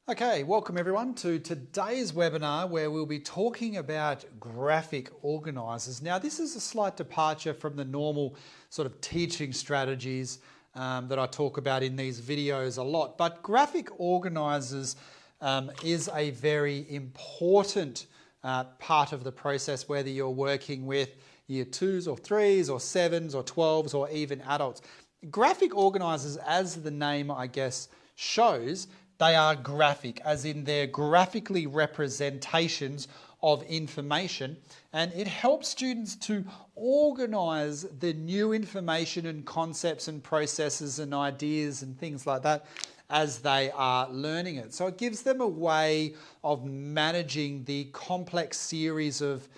Okay, welcome everyone to today's webinar where we'll be talking about graphic organisers. Now this is a slight departure from the normal sort of teaching strategies that I talk about in these videos a lot, but graphic organisers is a very important part of the process, whether you're working with year 2s or 3s or 7s or 12s or even adults. Graphic organisers, as the name I guess shows, they are graphic, as in they're graphically representations of information, and it helps students to organise the new information and concepts and processes and ideas and things like that as they are learning it. So it gives them a way of managing the complex series of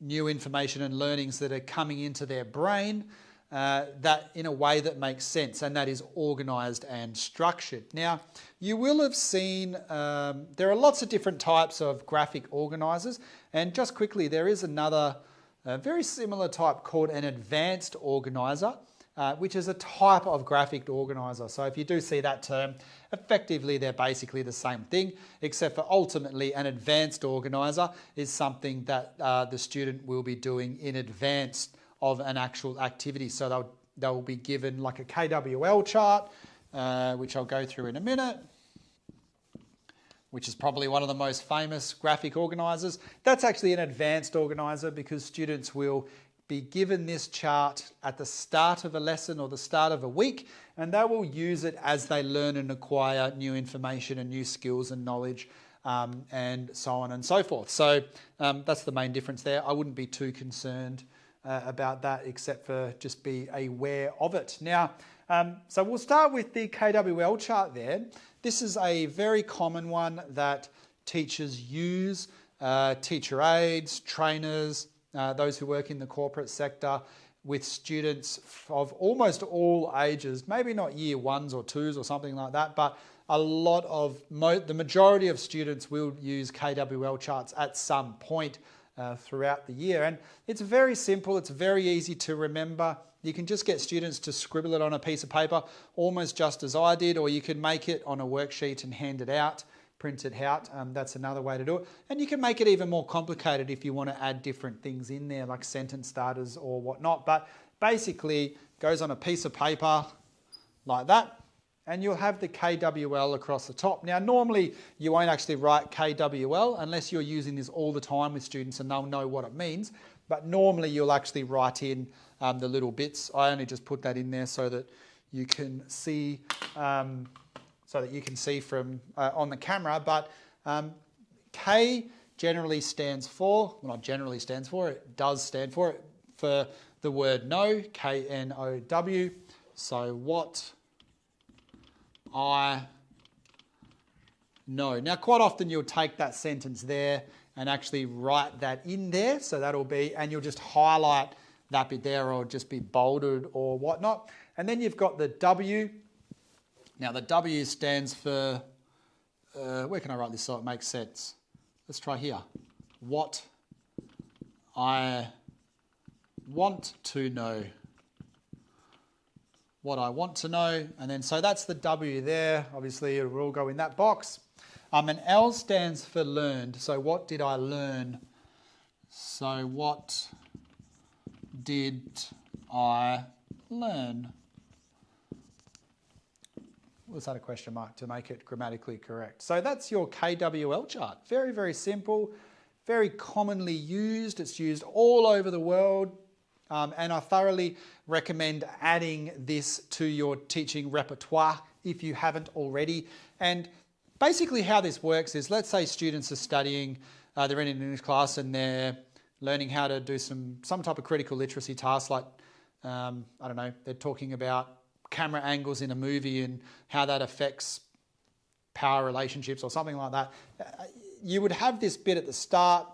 new information and learnings that are coming into their brain, that in a way that makes sense, and that is organised and structured. Now, you will have seen there are lots of different types of graphic organisers, and just quickly, there is another very similar type called an advanced organiser, which is a type of graphic organiser. So if you do see that term, effectively they're basically the same thing, except for ultimately an advanced organiser is something that the student will be doing in advance of an actual activity. So they'll be given like a KWL chart, which I'll go through in a minute, which is probably one of the most famous graphic organisers. That's actually an advanced organiser because students will be given this chart at the start of a lesson or the start of a week, and they will use it as they learn and acquire new information and new skills and knowledge, and so on and so forth. So that's the main difference there. I wouldn't be too concerned about that, except for just be aware of it. Now, so we'll start with the KWL chart there. This is a very common one that teachers use, teacher aides, trainers, those who work in the corporate sector, with students of almost all ages, maybe not year 1s or 2s or something like that, but a lot of, the majority of students will use KWL charts at some point throughout the year. And it's very simple, it's very easy to remember. You can just get students to scribble it on a piece of paper, almost just as I did, or you can make it on a worksheet and hand it out, print it out. That's another way to do it. And you can make it even more complicated if you want to add different things in there, like sentence starters or whatnot. But basically, goes on a piece of paper like that, and you'll have the KWL across the top. Now, normally you won't actually write KWL unless you're using this all the time with students and they'll know what it means. But normally you'll actually write in the little bits. I only just put that in there so that you can see, from on the camera. But K generally stands for, well, not generally stands for, it does stand for it, for the word know, K-N-O-W. So what I know. Now, quite often you'll take that sentence there and actually write that in there. So that'll be, and you'll just highlight that bit there or just be bolded or whatnot. And then you've got the W. Now, the W stands for, where can I write this so it makes sense? Let's try here. What I want to know. What I want to know, and then so that's the W there. Obviously, it will all go in that box. And L stands for learned. So what did I learn? So what did I learn? Was that a question mark to make it grammatically correct? So that's your KWL chart. Very, very simple, very commonly used. It's used all over the world. And I thoroughly recommend adding this to your teaching repertoire if you haven't already. And basically how this works is, let's say students are studying, they're in an English class and they're learning how to do some type of critical literacy task, like, I don't know, they're talking about camera angles in a movie and how that affects power relationships or something like that. You would have this bit at the start.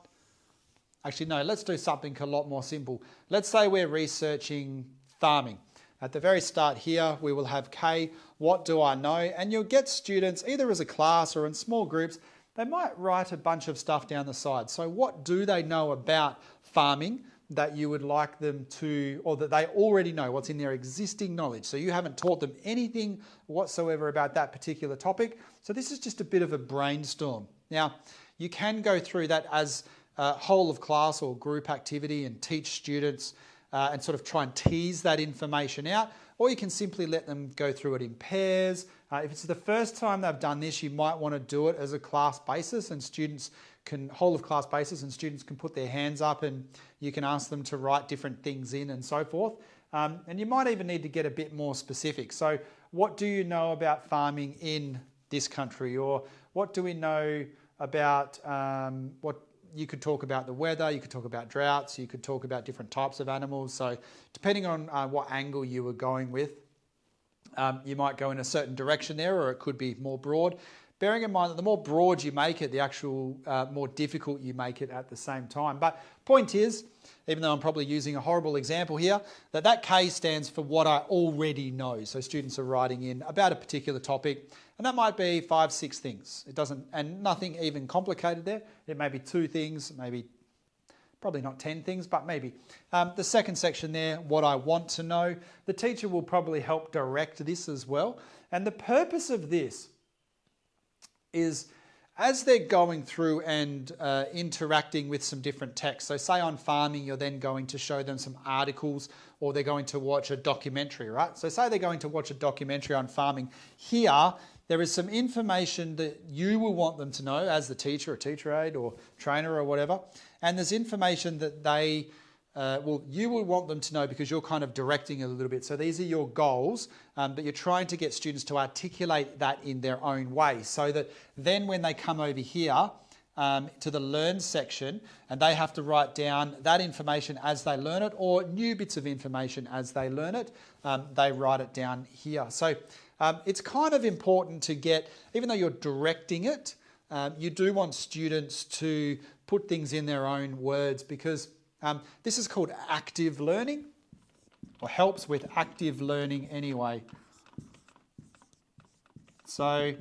Actually, no, let's do something a lot more simple. Let's say we're researching farming. At the very start here, we will have K, what do I know? And you'll get students, either as a class or in small groups, they might write a bunch of stuff down the side. So what do they know about farming? that you would like them to, or that they already know, what's in their existing knowledge. So you haven't taught them anything whatsoever about that particular topic. So this is just a bit of a brainstorm. Now, you can go through that as a whole of class or group activity and teach students and sort of try and tease that information out, or you can simply let them go through it in pairs. If it's the first time they've done this, you might want to do it as a class basis, and students can, whole of class basis, and students can put their hands up and you can ask them to write different things in and so forth. And you might even need to get a bit more specific. So what do you know about farming in this country? Or what do we know about what you could talk about the weather, you could talk about droughts, you could talk about different types of animals. So depending on what angle you were going with, you might go in a certain direction there, or it could be more broad. Bearing in mind that the more broad you make it, the actual more difficult you make it at the same time. But point is, even though I'm probably using a horrible example here, that K stands for what I already know. So students are writing in about a particular topic, and that might be 5, 6 things. It doesn't, and nothing even complicated there. It may be 2 things, maybe probably not 10 things, but maybe. The second section there, what I want to know. The teacher will probably help direct this as well. And the purpose of this is as they're going through and interacting with some different texts. So say on farming, you're then going to show them some articles, or they're going to watch a documentary, right? So say they're going to watch a documentary on farming. Here, there is some information that you will want them to know as the teacher or teacher aide or trainer or whatever. And there's information that they, you will want them to know because you're kind of directing it a little bit. So these are your goals, but you're trying to get students to articulate that in their own way, so that then when they come over here to the learn section and they have to write down that information as they learn it, or new bits of information as they learn it, they write it down here. So it's kind of important to get, even though you're directing it, you do want students to put things in their own words, because this is called active learning, or helps with active learning anyway. So,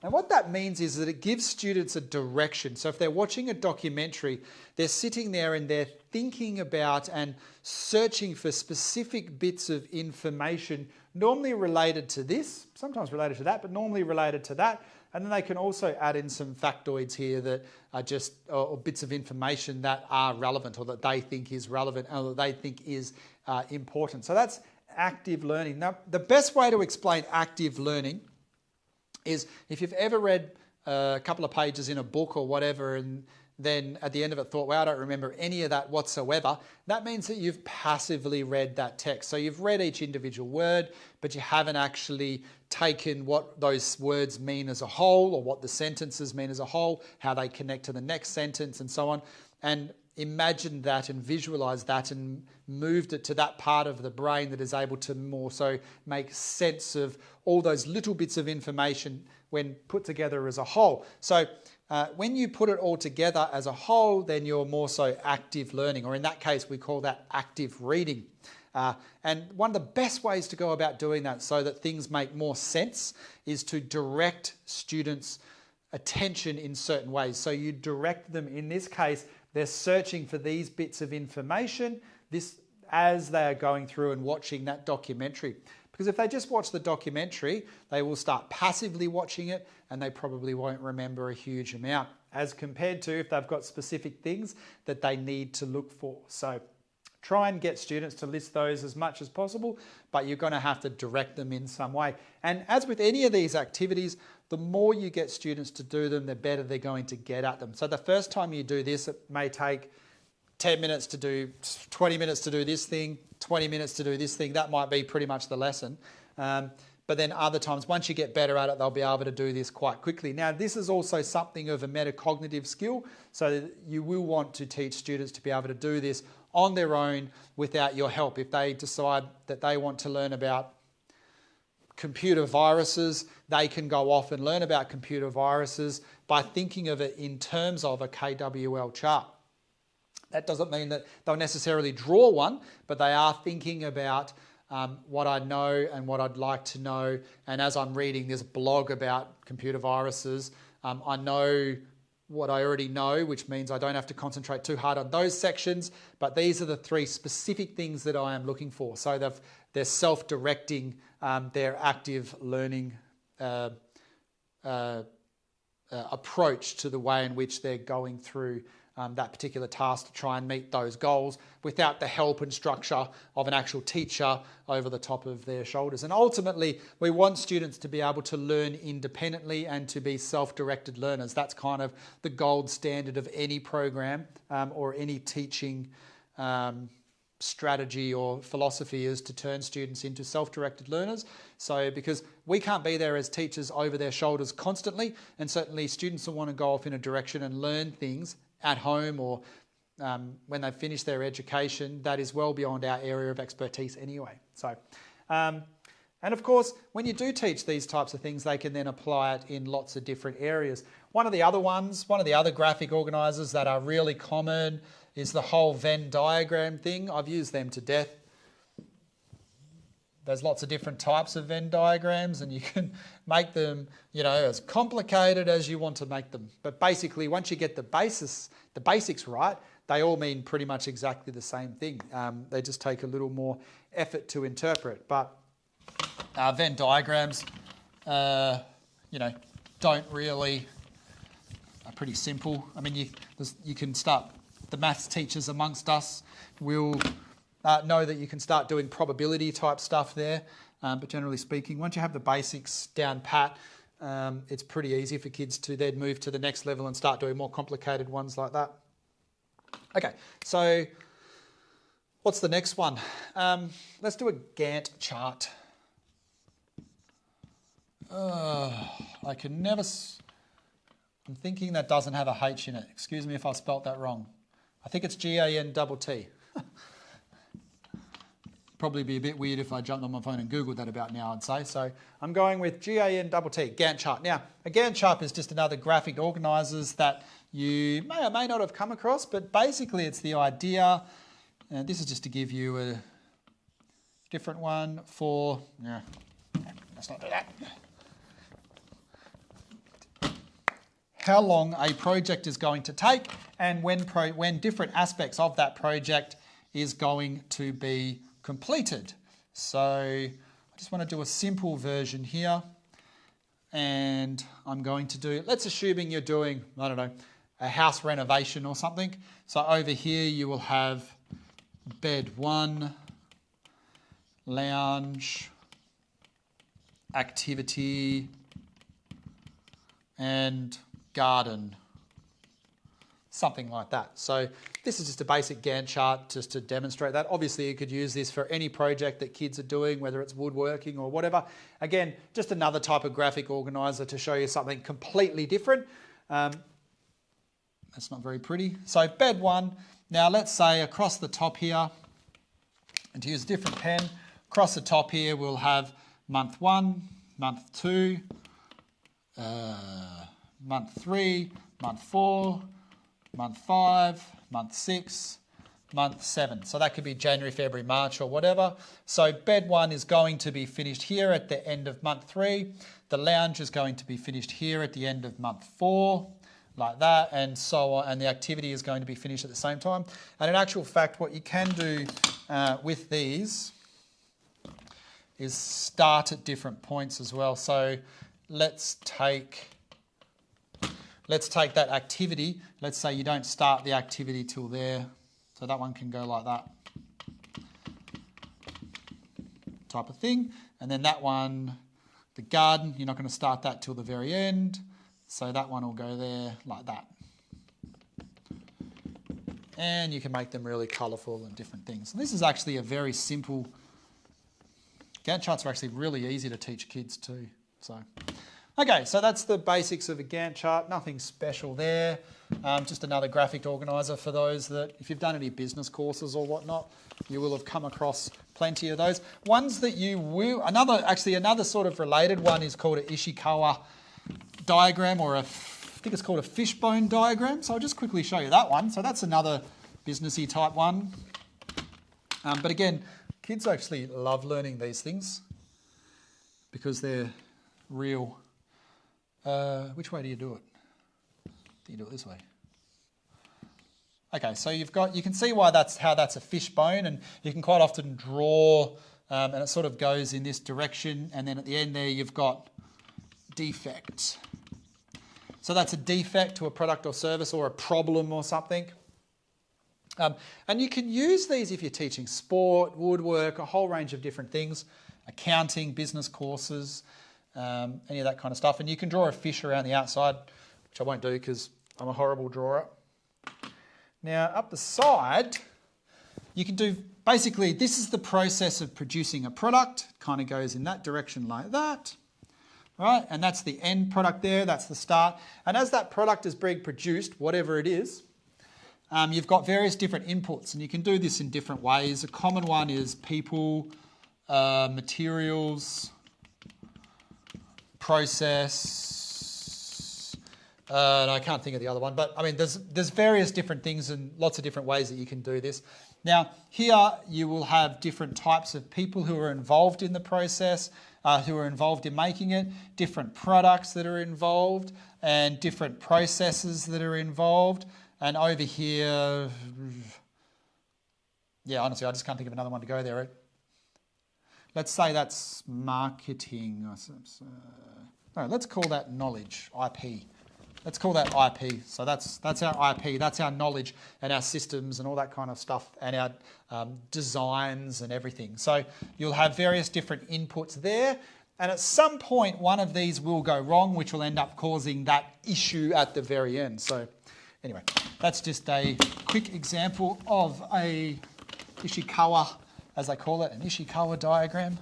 and what that means is that it gives students a direction. So if they're watching a documentary, they're sitting there and they're thinking about and searching for specific bits of information, normally related to this, sometimes related to that, but normally related to that. And then they can also add in some factoids here that are just, or bits of information that are relevant, or that they think is relevant, or that they think is important. So that's active learning. Now, the best way to explain active learning is if you've ever read a couple of pages in a book or whatever, and then at the end of it thought, well, I don't remember any of that whatsoever, that means that you've passively read that text. So you've read each individual word, but you haven't actually taken what those words mean as a whole, or what the sentences mean as a whole, how they connect to the next sentence and so on, and imagined that and visualized that and moved it to that part of the brain that is able to more so make sense of all those little bits of information when put together as a whole. So when you put it all together as a whole, then you're more so active learning, or in that case, we call that active reading. And one of the best ways to go about doing that so that things make more sense is to direct students' attention in certain ways. So you direct them, in this case, they're searching for these bits of information as they are going through and watching that documentary. Because if they just watch the documentary, they will start passively watching it and they probably won't remember a huge amount, as compared to if they've got specific things that they need to look for. So try and get students to list those as much as possible, but you're going to have to direct them in some way. And as with any of these activities, the more you get students to do them, the better they're going to get at them. So the first time you do this, it may take 10 minutes to do, 20 minutes to do this thing, 20 minutes to do this thing. That might be pretty much the lesson. But then other times, once you get better at it, they'll be able to do this quite quickly. Now, this is also something of a metacognitive skill, so you will want to teach students to be able to do this on their own without your help. If they decide that they want to learn about computer viruses, they can go off and learn about computer viruses by thinking of it in terms of a KWL chart. That doesn't mean that they'll necessarily draw one, but they are thinking about what I know and what I'd like to know. And as I'm reading this blog about computer viruses, I know what I already know, which means I don't have to concentrate too hard on those sections. But these are the 3 specific things that I am looking for. So they're self-directing, their active learning approach to the way in which they're going through that particular task to try and meet those goals without the help and structure of an actual teacher over the top of their shoulders. And ultimately, we want students to be able to learn independently and to be self-directed learners. That's kind of the gold standard of any program or any teaching strategy or philosophy, is to turn students into self-directed learners. So because we can't be there as teachers over their shoulders constantly, and certainly students will want to go off in a direction and learn things at home or when they finish their education that is well beyond our area of expertise anyway. So, and of course, when you do teach these types of things, they can then apply it in lots of different areas. One of the other graphic organisers that are really common is the whole Venn diagram thing. I've used them to death. There's lots of different types of Venn diagrams, and you can make them, as complicated as you want to make them. But basically, once you get the basics right, they all mean pretty much exactly the same thing. They just take a little more effort to interpret. But Venn diagrams, don't really, are pretty simple. I mean, you can start, the maths teachers amongst us will know that you can start doing probability type stuff there. But generally speaking, once you have the basics down pat, it's pretty easy for kids to then move to the next level and start doing more complicated ones like that. Okay, so what's the next one? Let's do a Gantt chart. I can never... I'm thinking that doesn't have a H in it. Excuse me if I spelt that wrong. I think it's G-A-N-T-T. Probably be a bit weird if I jumped on my phone and Googled that about now, I'd say. So I'm going with G-A-N-T-T, Gantt chart. Now, a Gantt chart is just another graphic organisers that you may or may not have come across, but basically it's the idea, and this is just to give you a different one for, let's not do that. How long a project is going to take and when different aspects of that project is going to be completed. So I just want to do a simple version here, and I'm going to do, let's assuming you're doing, I don't know, a house renovation or something. So over here you will have bed 1, lounge, activity, and garden. Something like that. So this is just a basic Gantt chart just to demonstrate that. Obviously you could use this for any project that kids are doing, whether it's woodworking or whatever. Again, just another type of graphic organiser to show you something completely different. That's not very pretty. So bed 1. Now let's say across the top here, and to use a different pen, across the top here we'll have month 1, month 2, month 3, month 4, month 5, month 6, month 7. So that could be January, February, March or whatever. So bed 1 is going to be finished here at the end of month 3. The lounge is going to be finished here at the end of month 4, like that, and so on. And the activity is going to be finished at the same time. And in actual fact, what you can do with these is start at different points as well. So let's take that activity. Let's say you don't start the activity till there. So that one can go like that. Type of thing. And then that one, the garden, you're not going to start that till the very end. So that one will go there like that. And you can make them really colourful and different things. And this is actually a very simple... Gantt charts are actually really easy to teach kids too. So... Okay, so that's the basics of a Gantt chart. Nothing special there. Just another graphic organiser for those that, if you've done any business courses or whatnot, you will have come across plenty of those. Ones that you will, another sort of related one is called an Ishikawa diagram, or I think it's called a fishbone diagram. So I'll just quickly show you that one. So that's another businessy type one. But again, kids actually love learning these things because they're real. Which way do you do it? Do you do it this way? Okay, so you can see why how that's a fishbone, and you can quite often draw, and it sort of goes in this direction, and then at the end there you've got defect. So that's a defect to a product or service or a problem or something. And you can use these if you're teaching sport, woodwork, a whole range of different things, accounting, business courses, any of that kind of stuff. And you can draw a fish around the outside, which I won't do because I'm a horrible drawer. Now, up the side, you can do, basically, this is the process of producing a product. It kind of goes in that direction like that, right? And that's the end product there, that's the start. And as that product is being produced, whatever it is, you've got various different inputs, and you can do this in different ways. A common one is people, materials, process, and I can't think of the other one, but I mean, there's various different things and lots of different ways that you can do this. Now, here you will have different types of people who are involved in the process, who are involved in making it, different products that are involved, and different processes that are involved. And over here, yeah, honestly, I just can't think of another one to go there. Right? Let's say that's marketing. No, let's call that knowledge, IP. Let's call that IP. So that's our IP, that's our knowledge and our systems and all that kind of stuff, and our designs and everything. So you'll have various different inputs there, and at some point one of these will go wrong, which will end up causing that issue at the very end. So anyway, that's just a quick example of a Ishikawa, as they call it, an Ishikawa diagram.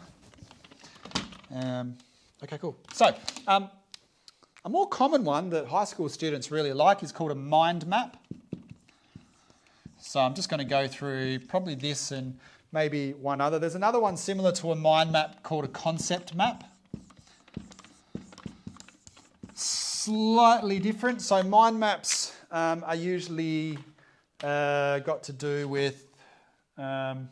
Okay, cool. So a more common one that high school students really like is called a mind map. So I'm just going to go through probably this and maybe one other. There's another one similar to a mind map called a concept map. Slightly different. So mind maps are usually got to do with, mind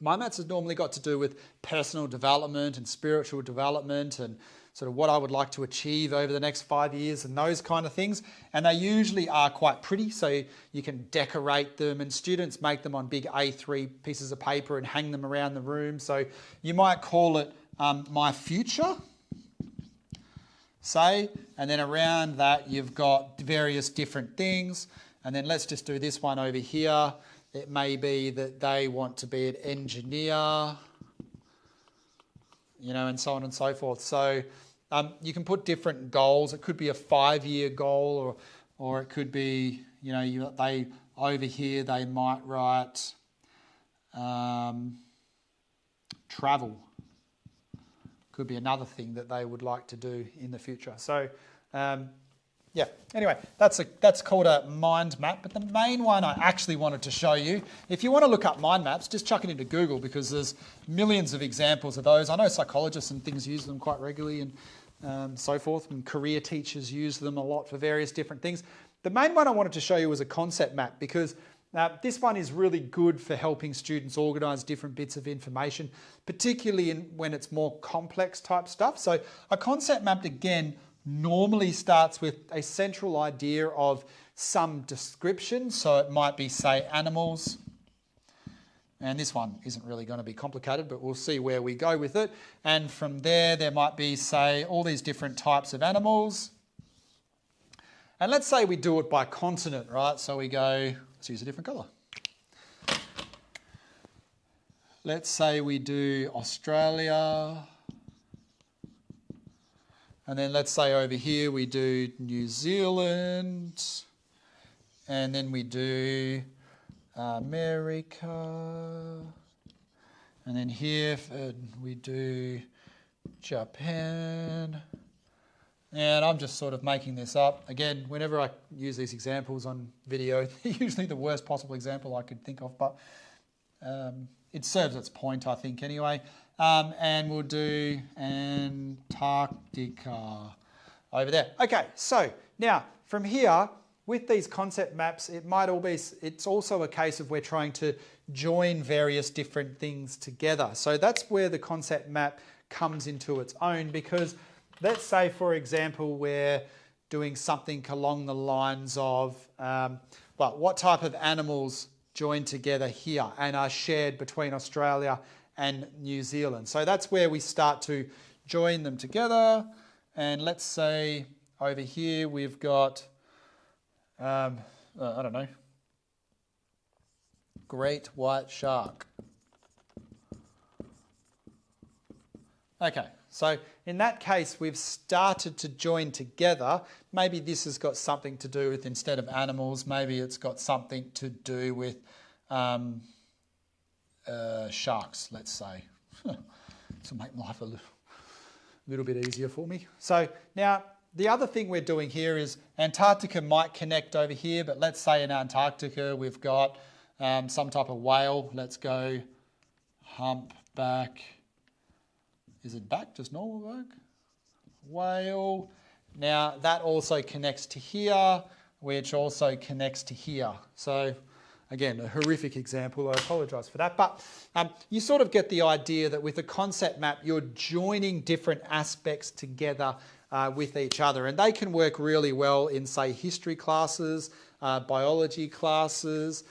maps has normally got to do with personal development and spiritual development and sort of what I would like to achieve over the next 5 years and those kind of things. And they usually are quite pretty, so you can decorate them, and students make them on big A3 pieces of paper and hang them around the room. So you might call it My Future, say, and then around that you've got various different things. And then let's just do this one over here. It may be that they want to be an engineer, you know, and so on and so forth. So you can put different goals. It could be a 5-year goal, or it could be, you know, they over here they might write travel. Could be another thing that they would like to do in the future. So yeah, anyway, that's called a mind map. But the main one I actually wanted to show you, if you want to look up mind maps, just chuck it into Google, because there's millions of examples of those. I know psychologists and things use them quite regularly, and so forth, and career teachers use them a lot for various different things. The main one I wanted to show you was a concept map, because this one is really good for helping students organise different bits of information, particularly when it's more complex type stuff. So a concept map, again, normally starts with a central idea of some description. So it might be, say, animals. And this one isn't really going to be complicated, but we'll see where we go with it. And from there might be, say, all these different types of animals. And let's say we do it by continent, right? So we go, let's use a different colour. Let's say we do Australia. And then let's say over here we do New Zealand. And then we do America. And then here we do Japan. And I'm just sort of making this up. Again, whenever I use these examples on video, they're usually the worst possible example I could think of, but it serves its point, I think, anyway. And we'll do Antarctica over there. Okay, so now from here, with these concept maps, it's also a case of we're trying to join various different things together. So that's where the concept map comes into its own, because let's say, for example, we're doing something along the lines of, well, what type of animals join together here and are shared between Australia and New Zealand. So that's where we start to join them together. And let's say over here we've got, I don't know, great white shark. Okay, so in that case, we've started to join together. Maybe this has got something to do with, instead of animals, maybe it's got something to do with sharks, let's say. To make life a little bit easier for me. So now, the other thing we're doing here is Antarctica might connect over here, but let's say in Antarctica we've got some type of whale. Let's go humpback. Is it back? Just normal back? Whale. Now that also connects to here, which also connects to here. So again, a horrific example. I apologise for that. But you sort of get the idea that with a concept map, you're joining different aspects together with each other. And they can work really well in, say, history classes, biology classes,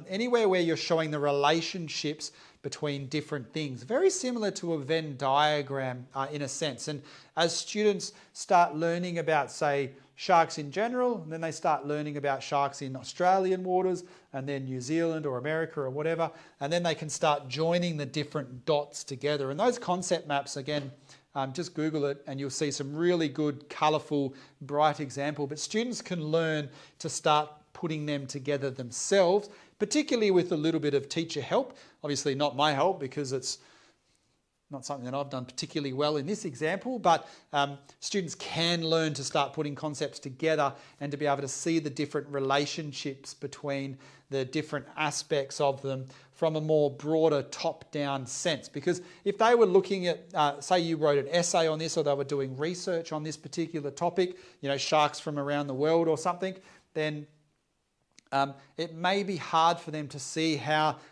anywhere where you're showing the relationships between different things. Very similar to a Venn diagram in a sense. And as students start learning about, say, sharks in general, and then they start learning about sharks in Australian waters, and then New Zealand or America or whatever, and then they can start joining the different dots together. And those concept maps, again, just Google it and you'll see some really good, colourful, bright example. But students can learn to start putting them together themselves, particularly with a little bit of teacher help. Obviously not my help, because it's not something that I've done particularly well in this example, but students can learn to start putting concepts together and to be able to see the different relationships between the different aspects of them from a more broader top-down sense. Because if they were looking at, say you wrote an essay on this, or they were doing research on this particular topic, you know, sharks from around the world or something, then it may be hard for them to see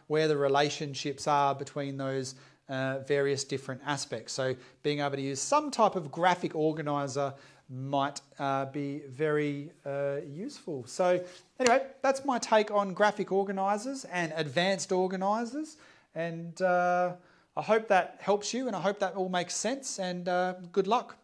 where the relationships are between those various different aspects. So being able to use some type of graphic organiser might be very useful. So anyway, that's my take on graphic organisers and advanced organisers. And I hope that helps you, and I hope that all makes sense, and good luck.